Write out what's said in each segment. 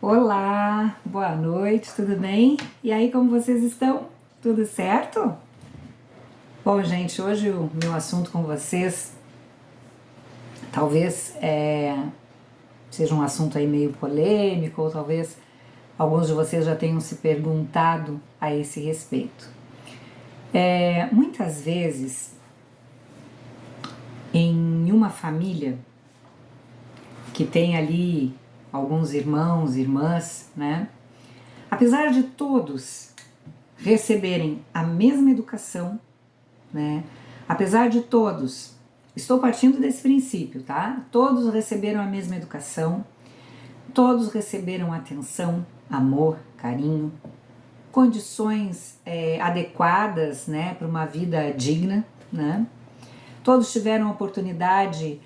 Olá, boa noite, tudo bem? E aí, como vocês estão? Tudo certo? Bom, gente, hoje o meu assunto com vocês talvez seja um assunto aí meio polêmico, ou talvez alguns de vocês já tenham se perguntado a esse respeito. Muitas vezes, em uma família que tem ali alguns irmãos, irmãs, né? Apesar de todos receberem a mesma educação, né? Apesar de todos, estou partindo desse princípio, tá? Todos receberam a mesma educação, todos receberam atenção, amor, carinho, condições adequadas, né, para uma vida digna, né? Todos tiveram a oportunidade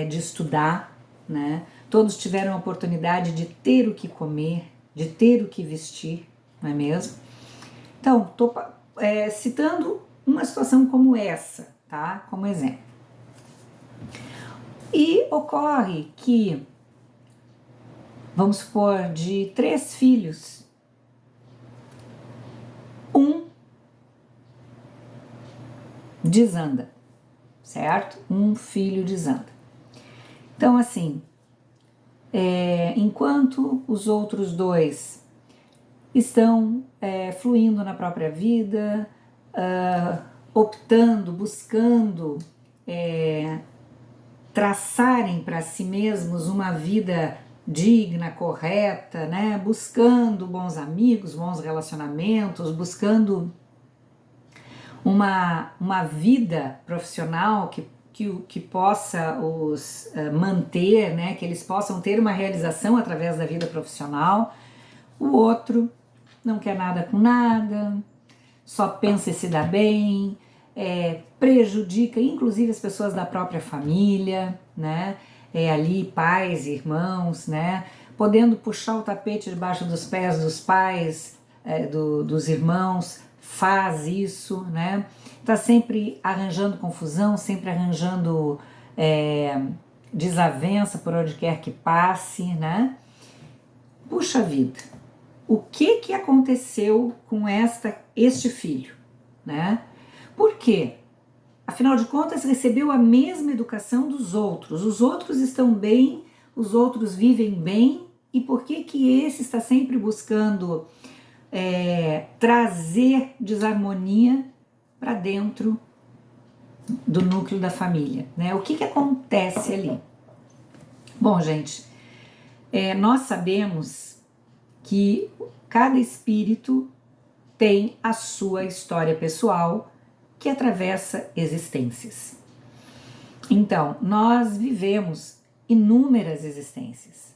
de estudar, né? Todos tiveram a oportunidade de ter o que comer, de ter o que vestir, não é mesmo? Então, estou citando uma situação como essa, tá? Como exemplo. E ocorre que, vamos supor, de 3 filhos, um desanda, certo? Um filho desanda. Então, assim, enquanto os outros 2 estão fluindo na própria vida, optando, buscando traçarem para si mesmos uma vida digna, correta, né? Buscando bons amigos, bons relacionamentos, buscando uma vida profissional que possa os manter, né? Que eles possam ter uma realização através da vida profissional. O outro não quer nada com nada, só pensa em se dar bem, prejudica inclusive as pessoas da própria família, né? Ali pais, irmãos, né? Podendo puxar o tapete debaixo dos pés dos pais, dos irmãos, faz isso, né? Tá sempre arranjando confusão, sempre arranjando desavença por onde quer que passe, né? Puxa vida, o que aconteceu com este filho, né? Por quê? Afinal de contas, recebeu a mesma educação dos outros. Os outros estão bem, os outros vivem bem, e por que esse está sempre buscando trazer desarmonia para dentro do núcleo da família, né? O que acontece ali? Bom, gente, nós sabemos que cada espírito tem a sua história pessoal que atravessa existências. Então, nós vivemos inúmeras existências,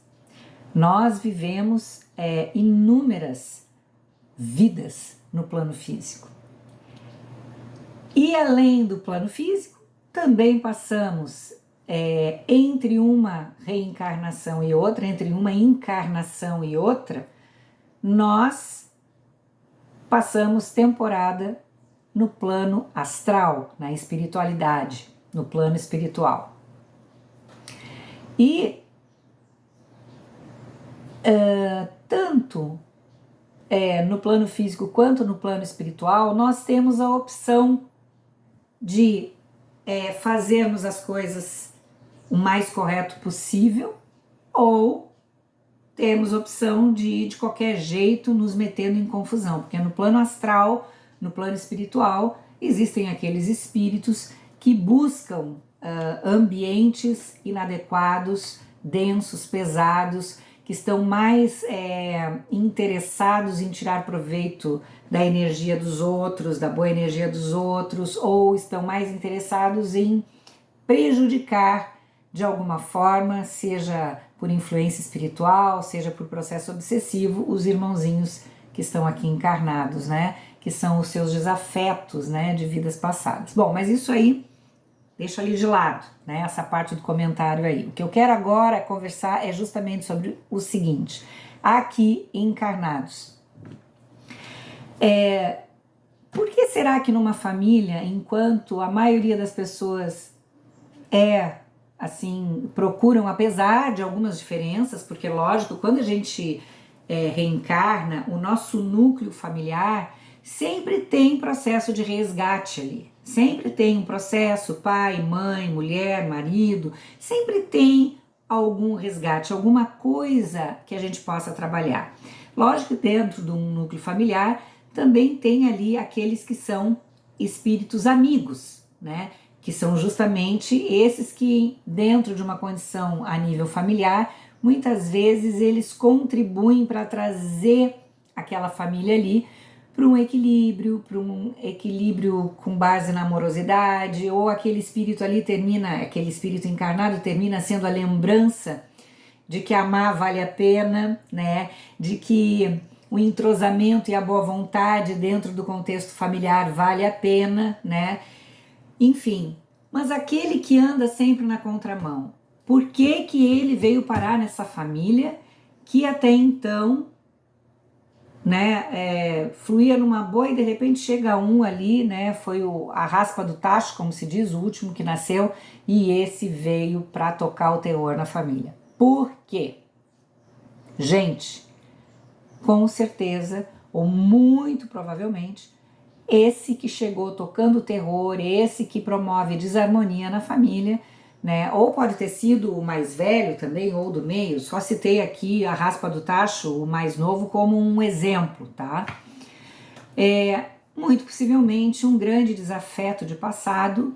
nós vivemos inúmeras vidas no plano físico. E além do plano físico, também passamos entre uma reencarnação e outra, entre uma encarnação e outra, nós passamos temporada no plano astral, na espiritualidade, no plano espiritual. E tanto no plano físico quanto no plano espiritual, nós temos a opção de fazermos as coisas o mais correto possível, ou temos a opção de qualquer jeito nos metendo em confusão, porque no plano astral, no plano espiritual, existem aqueles espíritos que buscam ambientes inadequados, densos, pesados, que estão mais interessados em tirar proveito da energia dos outros, da boa energia dos outros, ou estão mais interessados em prejudicar de alguma forma, seja por influência espiritual, seja por processo obsessivo, os irmãozinhos que estão aqui encarnados, né? Que são os seus desafetos, né? De vidas passadas. Bom, mas isso aí deixa ali de lado, né? Essa parte do comentário aí. O que eu quero agora conversar é justamente sobre o seguinte: aqui encarnados. Por que será que numa família, enquanto a maioria das pessoas assim, procuram, apesar de algumas diferenças, porque lógico, quando a gente reencarna, o nosso núcleo familiar sempre tem processo de resgate ali. Sempre tem um processo, pai, mãe, mulher, marido, sempre tem algum resgate, alguma coisa que a gente possa trabalhar. Lógico que dentro de um núcleo familiar também tem ali aqueles que são espíritos amigos, né? Que são justamente esses que, dentro de uma condição a nível familiar, muitas vezes eles contribuem para trazer aquela família ali para um equilíbrio com base na amorosidade, ou aquele espírito ali aquele espírito encarnado termina sendo a lembrança de que amar vale a pena, né? De que o entrosamento e a boa vontade dentro do contexto familiar vale a pena, né? Enfim, mas aquele que anda sempre na contramão, por que que ele veio parar nessa família que até então, né, fluía numa boa e de repente chega um ali, né, foi a raspa do tacho, como se diz, o último que nasceu, e esse veio para tocar o terror na família. Por quê? Gente, com certeza, ou muito provavelmente, esse que chegou tocando terror, esse que promove desarmonia na família, né? Ou pode ter sido o mais velho também, ou do meio. Só citei aqui a raspa do tacho, o mais novo, como um exemplo, tá? Muito possivelmente um grande desafeto de passado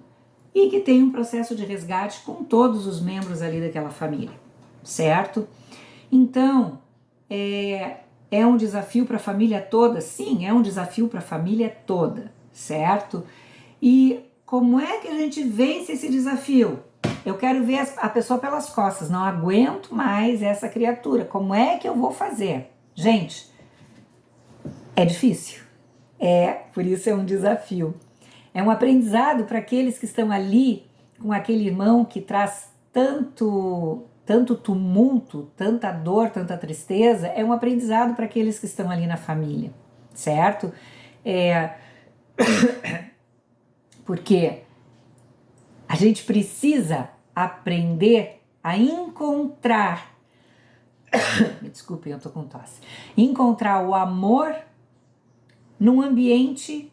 e que tem um processo de resgate com todos os membros ali daquela família, certo? Então, é um desafio para a família toda? Sim, é um desafio para a família toda, certo? E como é que a gente vence esse desafio? Eu quero ver a pessoa pelas costas, não aguento mais essa criatura. Como é que eu vou fazer? Gente, é difícil. Por isso é um desafio. É um aprendizado para aqueles que estão ali com aquele irmão que traz tanto tumulto, tanta dor, tanta tristeza. É um aprendizado para aqueles que estão ali na família, certo? Porque a gente precisa aprender a encontrar, me desculpem, eu tô com tosse, encontrar o amor num ambiente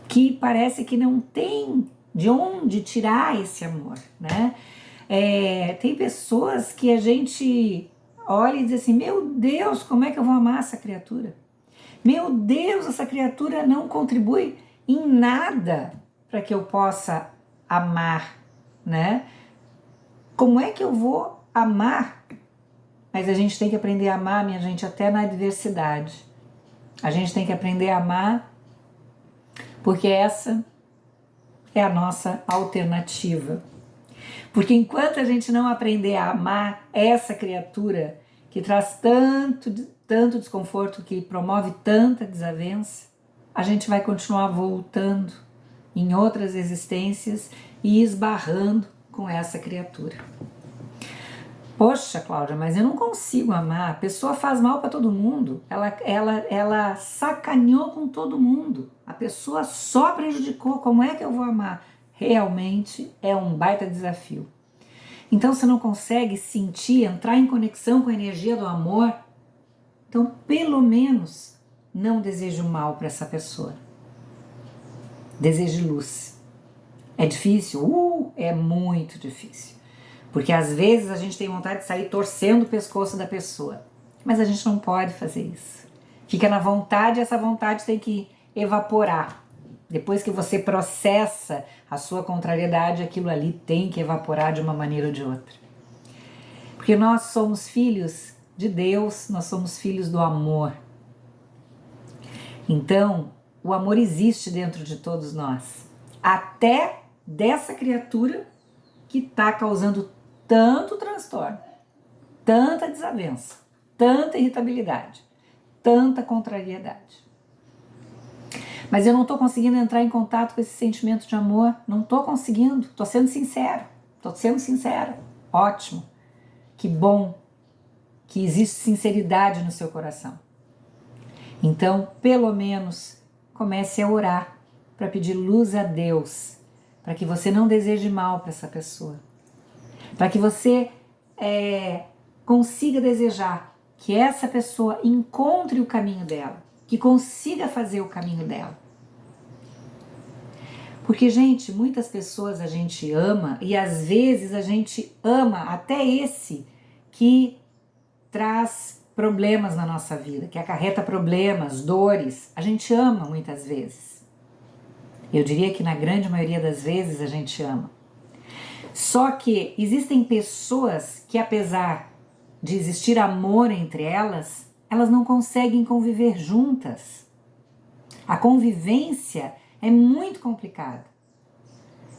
que parece que não tem de onde tirar esse amor, né? Tem pessoas que a gente olha e diz assim, meu Deus, como é que eu vou amar essa criatura? Meu Deus, essa criatura não contribui em nada para que eu possa amar, né? Como é que eu vou amar? Mas a gente tem que aprender a amar, minha gente, até na adversidade. A gente tem que aprender a amar, porque essa é a nossa alternativa. Porque enquanto a gente não aprender a amar essa criatura que traz tanto desconforto, que promove tanta desavença, a gente vai continuar voltando em outras existências e esbarrando com essa criatura. Poxa, Cláudia, mas eu não consigo amar. A pessoa faz mal para todo mundo. Ela sacaneou com todo mundo. A pessoa só prejudicou. Como é que eu vou amar? Realmente é um baita desafio. Então, você não consegue sentir, entrar em conexão com a energia do amor, então, pelo menos, não deseje o mal para essa pessoa. Deseje luz. É difícil? É muito difícil. Porque às vezes a gente tem vontade de sair torcendo o pescoço da pessoa. Mas a gente não pode fazer isso. Fica na vontade, essa vontade tem que evaporar. Depois que você processa a sua contrariedade, aquilo ali tem que evaporar de uma maneira ou de outra. Porque nós somos filhos de Deus, nós somos filhos do amor. Então, o amor existe dentro de todos nós. Até dessa criatura que está causando tanto transtorno, tanta desavença, tanta irritabilidade, tanta contrariedade. Mas eu não estou conseguindo entrar em contato com esse sentimento de amor, não estou conseguindo, estou sendo sincera. Ótimo, que bom que existe sinceridade no seu coração. Então, pelo menos, comece a orar para pedir luz a Deus, para que você não deseje mal para essa pessoa, para que você consiga desejar que essa pessoa encontre o caminho dela, que consiga fazer o caminho dela. Porque, gente, muitas pessoas a gente ama e às vezes a gente ama até esse que traz problemas na nossa vida, que acarreta problemas, dores. A gente ama muitas vezes. Eu diria que na grande maioria das vezes a gente ama. Só que existem pessoas que, apesar de existir amor entre elas, elas não conseguem conviver juntas. A convivência é muito complicada.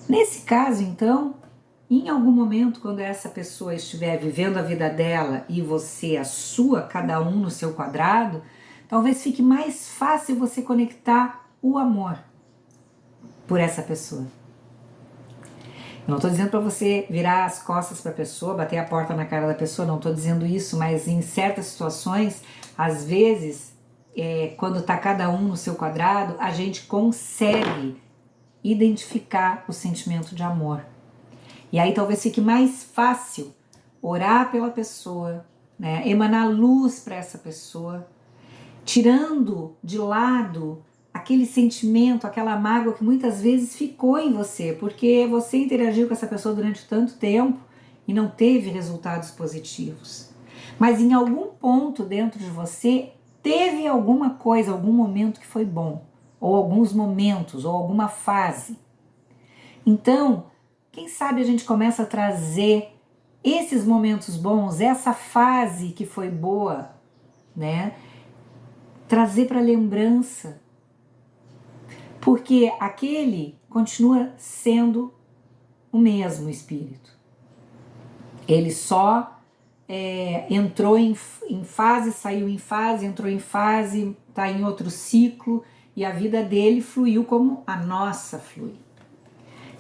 Nesse caso, então, em algum momento, quando essa pessoa estiver vivendo a vida dela e você a sua, cada um no seu quadrado, talvez fique mais fácil você conectar o amor por essa pessoa. Eu não estou dizendo para você virar as costas para a pessoa, bater a porta na cara da pessoa, não estou dizendo isso, mas em certas situações, às vezes, quando está cada um no seu quadrado, a gente consegue identificar o sentimento de amor. E aí talvez fique mais fácil orar pela pessoa, né? Emanar luz para essa pessoa, tirando de lado aquele sentimento, aquela mágoa que muitas vezes ficou em você, porque você interagiu com essa pessoa durante tanto tempo e não teve resultados positivos. Mas em algum ponto dentro de você teve alguma coisa, algum momento que foi bom, ou alguns momentos, ou alguma fase. Então, quem sabe a gente começa a trazer esses momentos bons, essa fase que foi boa, né? Trazer para lembrança. Porque aquele continua sendo o mesmo espírito. Ele só entrou em fase, saiu em fase, entrou em fase, está em outro ciclo e a vida dele fluiu como a nossa flui.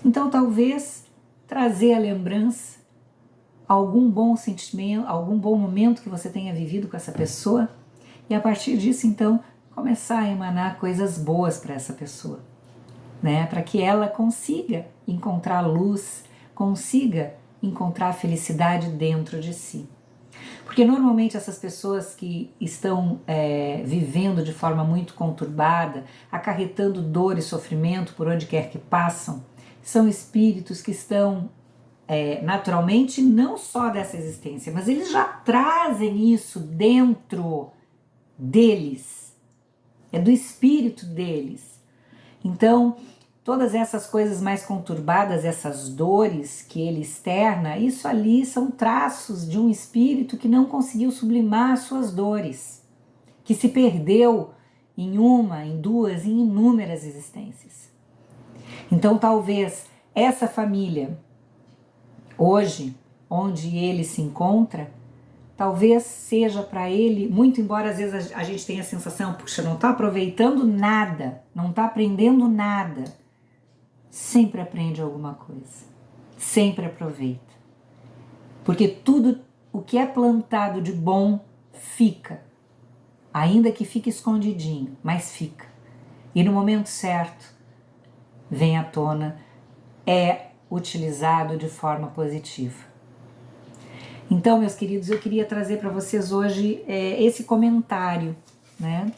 Então talvez trazer a lembrança, algum bom sentimento, algum bom momento que você tenha vivido com essa pessoa e a partir disso então começar a emanar coisas boas para essa pessoa, né? Para que ela consiga encontrar luz, consiga encontrar felicidade dentro de si. Porque normalmente essas pessoas que estão vivendo de forma muito conturbada, acarretando dor e sofrimento por onde quer que passam, são espíritos que estão naturalmente não só dessa existência, mas eles já trazem isso dentro deles. É do espírito deles. Então, todas essas coisas mais conturbadas, essas dores que ele externa, isso ali são traços de um espírito que não conseguiu sublimar as suas dores, que se perdeu em uma, em duas, em inúmeras existências. Então, talvez essa família, hoje, onde ele se encontra, talvez seja para ele, muito embora às vezes a gente tenha a sensação, puxa, não está aproveitando nada, não está aprendendo nada, sempre aprende alguma coisa, sempre aproveita. Porque tudo o que é plantado de bom fica, ainda que fique escondidinho, mas fica. E no momento certo, vem à tona, é utilizado de forma positiva. Então, meus queridos, eu queria trazer para vocês hoje esse comentário, né?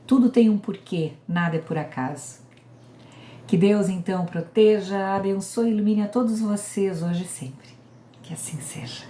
Tudo tem um porquê, nada é por acaso. Que Deus, então, proteja, abençoe e ilumine a todos vocês hoje e sempre. Que assim seja.